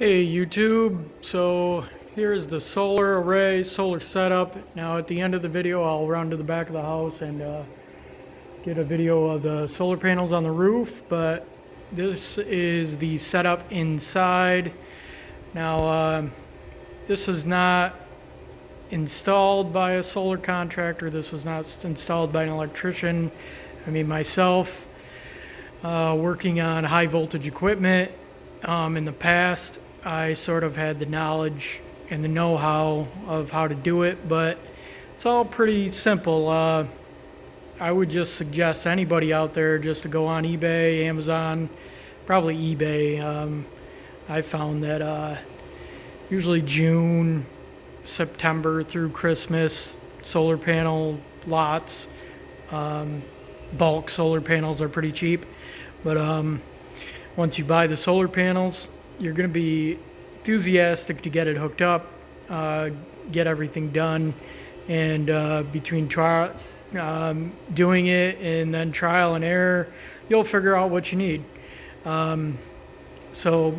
Hey YouTube, so here's the solar array, solar setup. Now at the end of the video I'll run to the back of the house and get a video of the solar panels on the roof, but this is the setup inside. Now this was not installed by a solar contractor, this was not installed by an electrician. I mean myself, working on high voltage equipment in the past. I sort of had the knowledge and the know-how of how to do it, but it's all pretty simple. I would just suggest anybody out there just to go on eBay, Amazon, probably eBay. I found that usually June, September through Christmas, solar panel lots, bulk solar panels are pretty cheap. But once you buy the solar panels, you're going to be enthusiastic to get it hooked up, get everything done, and between doing it and then trial and error, you'll figure out what you need. So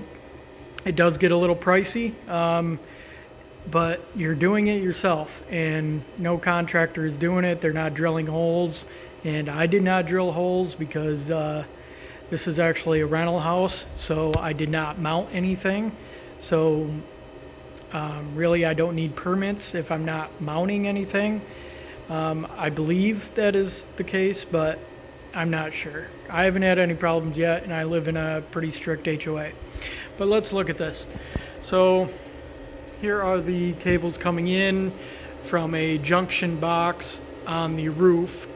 it does get a little pricey, but you're doing it yourself, and no contractor is doing it. They're not drilling holes, and I did not drill holes because this is actually a rental house, so I did not mount anything. So really I don't need permits if I'm not mounting anything. I believe that is the case, but I'm not sure. I haven't had any problems yet, and I live in a pretty strict HOA. But let's look at this. So here are the cables coming in from a junction box on the roof.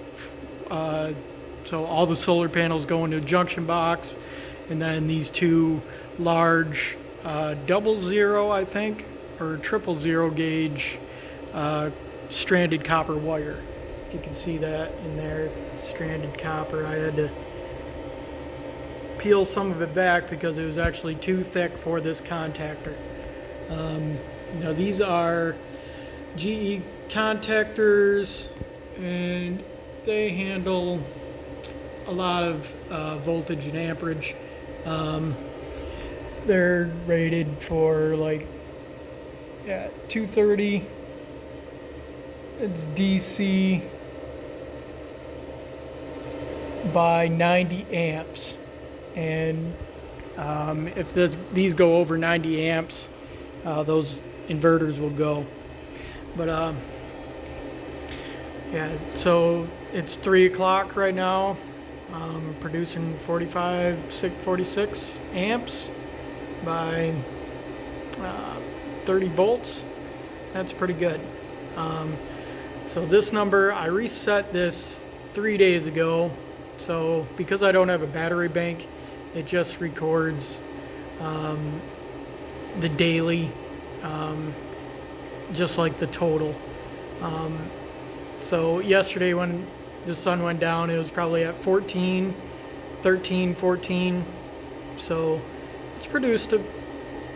So all the solar panels go into a junction box, and then these two large 00, I think, or 000 gauge stranded copper wire. If you can see that in there, stranded copper. I had to peel some of it back because it was actually too thick for this contactor. Now these are GE contactors, and they handle a lot of voltage and amperage. They're rated for like 230. It's DC by 90 amps, and if these go over 90 amps, those inverters will go. But yeah, so it's 3 o'clock right now. Producing 46 amps by 30 volts. That's pretty good. So this number, I reset this 3 days ago. So because I don't have a battery bank, it just records the daily, just like the total. So yesterday when the sun went down, it was probably at 13, 14. So it's produced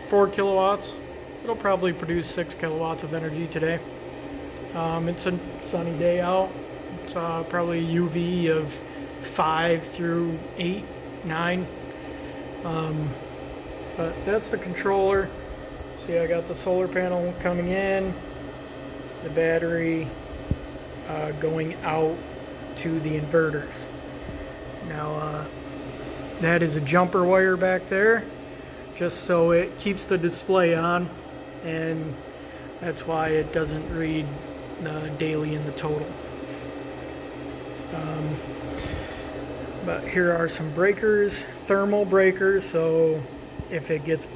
4 kilowatts. It'll probably produce 6 kilowatts of energy today. It's a sunny day out. It's probably UV of 5 through 8, 9. But that's the controller. See, I got the solar panel coming in, the battery going out to the inverters. Now that is a jumper wire back there, just so it keeps the display on, and that's why it doesn't read daily in the total. But here are some breakers, thermal breakers, so if it gets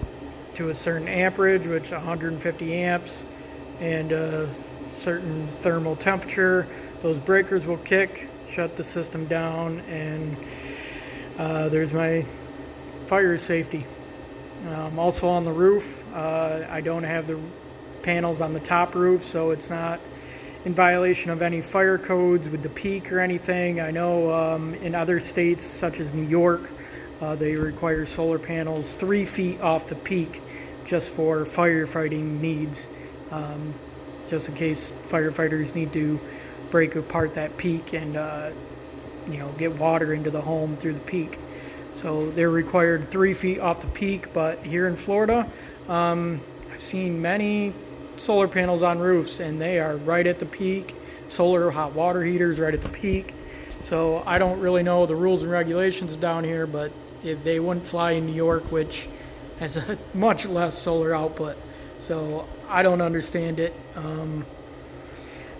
to a certain amperage, which 150 amps, and a certain thermal temperature, those breakers will kick, shut the system down, and there's my fire safety. Also on the roof, I don't have the panels on the top roof, so it's not in violation of any fire codes with the peak or anything. I know in other states such as New York, they require solar panels 3 feet off the peak just for firefighting needs, just in case firefighters need to break apart that peak and get water into the home through the peak. So they're required 3 feet off the peak, but here in Florida, I've seen many solar panels on roofs and they are right at the peak. Solar hot water heaters right at the peak. So I don't really know the rules and regulations down here, but they wouldn't fly in New York, which has a much less solar output. So I don't understand it.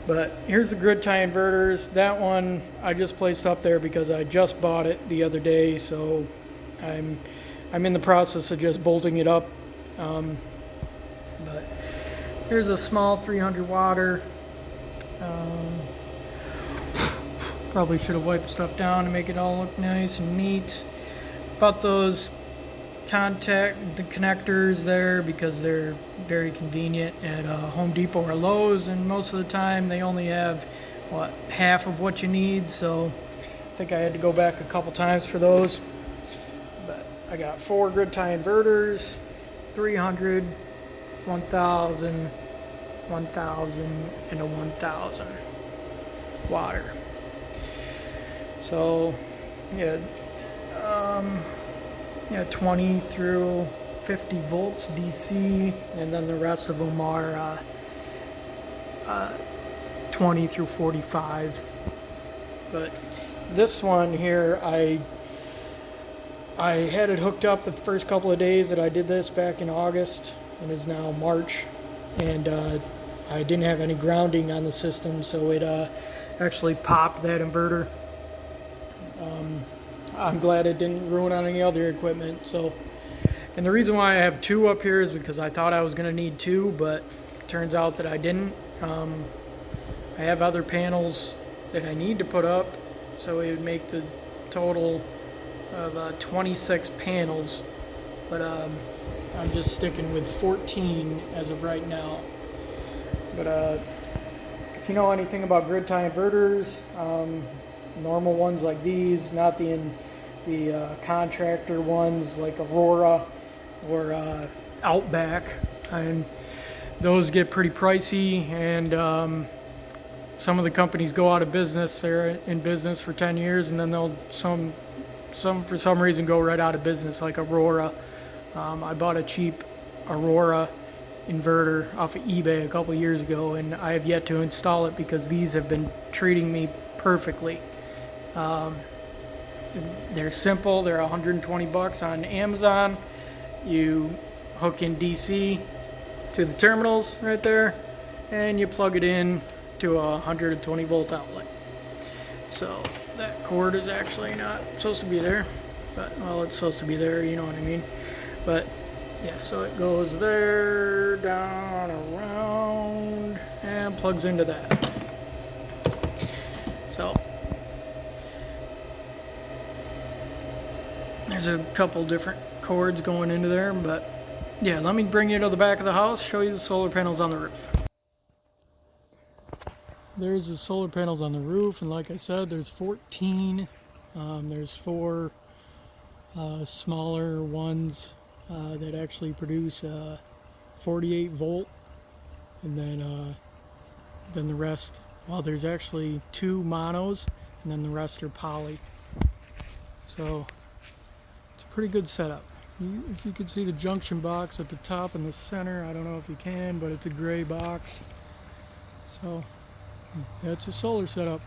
But here's the grid tie inverters. That one I just placed up there because I just bought it the other day, so I'm in the process of just bolting it up. But here's a small 300 watter. Probably should have wiped stuff down to make it all look nice and neat. Bought those connectors there because they're very convenient at Home Depot or Lowe's, and most of the time they only have half of what you need, so I think I had to go back a couple times for those. But I got 4 grid tie inverters, 300, 1000, 1000, and a 1000 water. So yeah, 20 through 50 volts DC, and then the rest of them are 20 through 45. But this one here, I had it hooked up the first couple of days that I did this back in August, and it's now March, and I didn't have any grounding on the system, so it actually popped that inverter. I'm glad it didn't ruin on any other equipment. So, and the reason why I have 2 up here is because I thought I was going to need 2, but it turns out that I didn't. I have other panels that I need to put up, so it would make the total of 26 panels, but I'm just sticking with 14 as of right now. But if you know anything about grid tie inverters, normal ones like these, not the contractor ones like Aurora or Outback, and those get pretty pricey, and some of the companies go out of business. They're in business for 10 years and then they'll some for some reason go right out of business, like Aurora. I bought a cheap Aurora inverter off of eBay a couple years ago, and I have yet to install it because these have been treating me perfectly. They're simple. They're 120 bucks on Amazon. You hook in DC to the terminals right there, and you plug it in to a 120 volt outlet. So that cord is actually not supposed to be there, but well, it's supposed to be there, you know what I mean. But yeah, so it goes there, down, around, and plugs into that. So there's a couple different cords going into there, but yeah, let me bring you to the back of the house, show you the solar panels on the roof. There's the solar panels on the roof, and like I said, there's 14. There's 4 smaller ones that actually produce 48 volt, and then the rest, well, there's actually 2 monos, and then the rest are poly. So it's a pretty good setup. If you can see the junction box at the top in the center, I don't know if you can, but it's a gray box. So that's a solar setup.